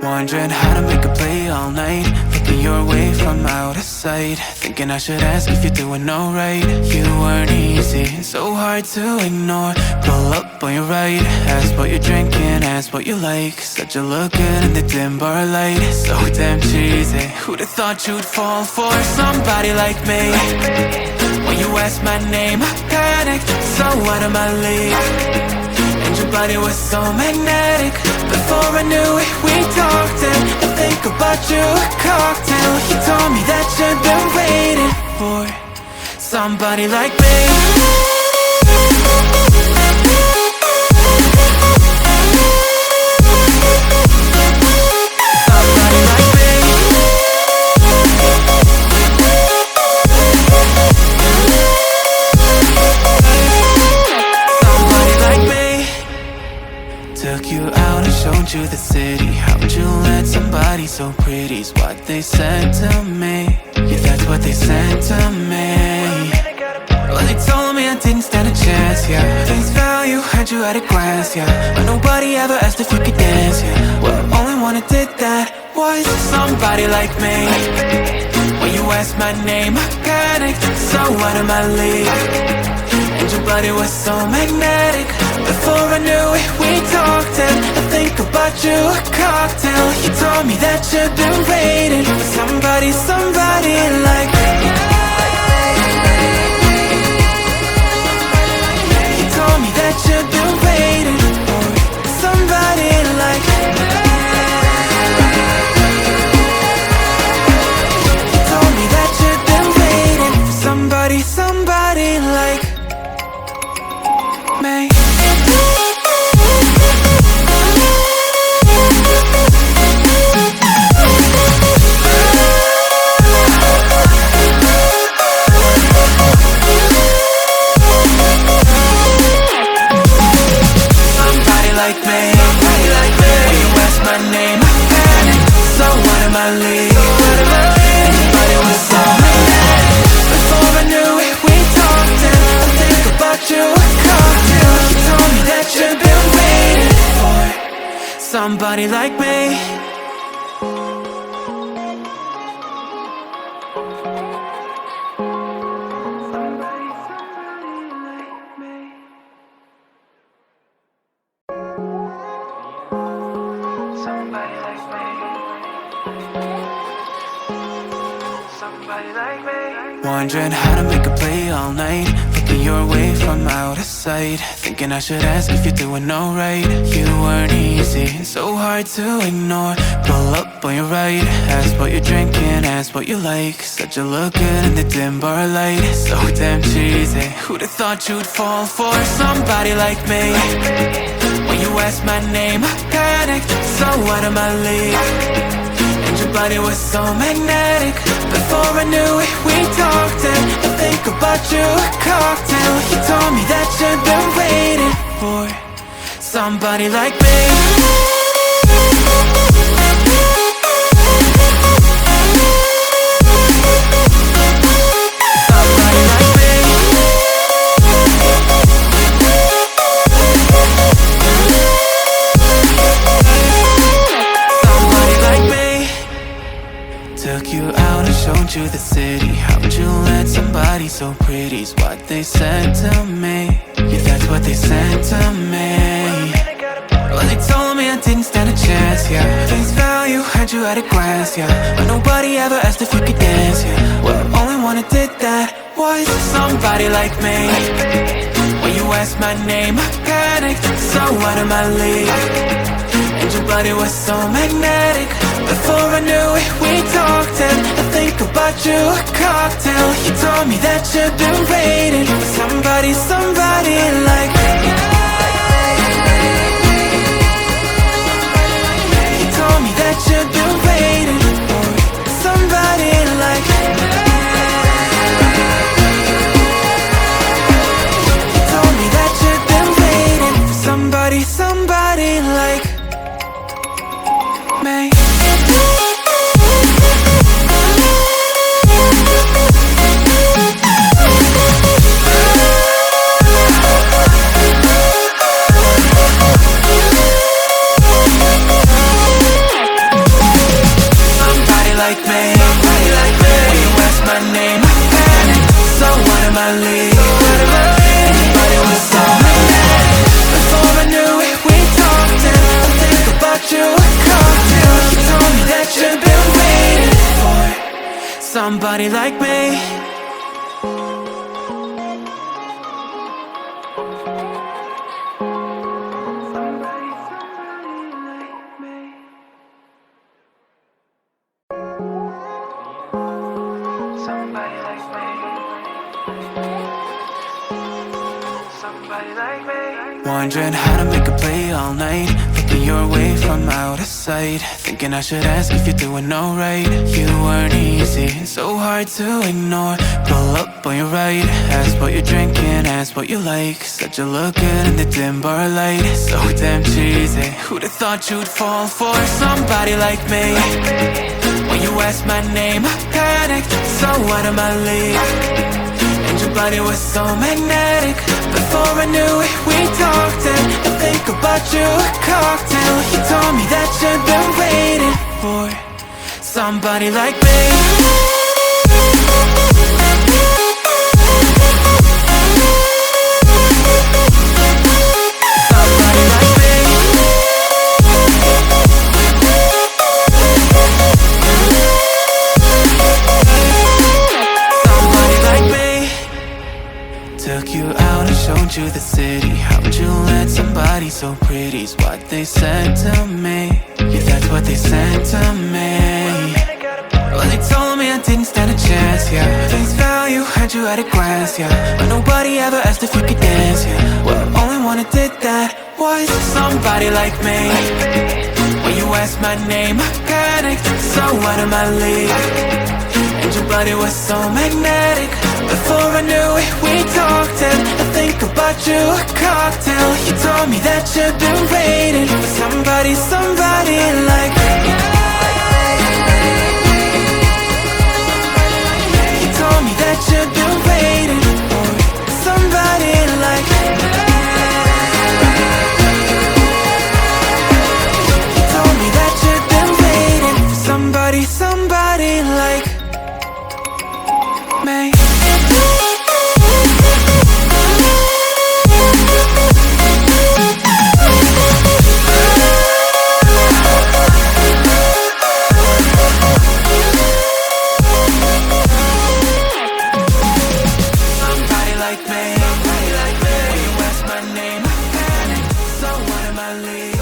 Wondering how to make a play all night, looking your way from out of sight, thinking I should ask if you're doing alright. You weren't easy, so hard to ignore. Pull up on your right, ask what you're drinking, ask what you like. Said you look good in the dim bar light, so damn cheesy. Who'd have thought you'd fall for somebody like me? When you asked my name, I panicked, so out of my league. And your body was so magnetic. Before I knew it, we talked and I think about you a cocktail. You told me that you'd been waiting for somebody like me. Somebody like me. Somebody like me. Took you out and showed you the city. How'd you let somebody so pretty's what they said to me? Yeah, that's what they said to me. Well, they told me I didn't stand a chance, yeah. Face value, had you at a glance, yeah. But nobody ever asked if you could dance, yeah. Well, the only one who did that was somebody like me. When you asked my name, I panicked, so out of my league. And your body was so magnetic. Before I knew it, we talked and I think about you a cocktail. You told me that you'd been waiting for somebody like me. You told me that you'd been waiting for somebody like me. You told me that you'd been waiting for somebody like me. Like me, somebody like me. When you ask my name, I panicked, so out of my league. And your body was so magnetic. Before I knew it, we talked and I think about you a cocktail. You told me that you've been waiting for somebody like me. Wondering how to make a play all night, looking your way from out of sight, thinking I should ask if you're doing alright. You weren't easy, so hard to ignore. Pull up on your right, ask what you're drinking, ask what you like. Said you look good in the dim bar light, so damn cheesy. Who'd have thought you'd fall for somebody like me? When you asked my name, I panicked, so out of my league. And your body was so magnetic. Before I knew it, we talked and I think about you a cocktail. You told me that you'd been waiting for somebody like me. Somebody like me. Somebody like me. Took you out and showed you the city. How'd you let somebody so pretty's what they said to me? Yeah, that's what they said to me. Well, they told me I didn't stand a chance, yeah. Face value, had you at a glance, yeah. But nobody ever asked if you could dance, yeah. Well, the only one who did that was somebody like me. When you asked my name, I panicked, so out of my league. And your body was so magnetic. Before I knew it, we talked and I think about you a cocktail. You told me that you'd been waiting for somebody like me. You told me that you'd been waiting for somebody like me. You told me that you'd been waiting for somebody like me. of my league. And your body was so magnetic. Before I knew it, we talked and I think about you a cocktail. You told me that you've been waiting for somebody like me. Wondering how to make a play all night, looking your way from out of sight, thinking I should ask if you're doing alright. You weren't easy, so hard to ignore. Pull up on your right, ask what you're drinking, ask what you like. Said you look good in the dim bar light, so damn cheesy. Who'd have thought you'd fall for somebody like me? When you asked my name, I panicked, so out of my league. And your body was so magnetic. Before I knew it, we talked and I think about you a cocktail. You told me that you've been waiting for somebody like me. Somebody like me. Somebody like me. Took you out and showed you the city. How'd you let somebody so pretty's what they said to me? Yeah, that's what they said to me. Well, they told me I didn't stand a chance, yeah. Face value, had you at a glance, yeah. But nobody ever asked if you could dance, yeah. Well, only one who did that was somebody like me. When you asked my name, I panicked, so out of my league. And your body was so magnetic. Before I knew it, we talked and I think about you a cocktail. You told me that you've been waiting for somebody, somebody like me. You told me that you've been waiting for somebody like me. You told me that you've been waiting for somebody, somebody like me. Somebody like me. When you ask my name, I panic, so out of my league.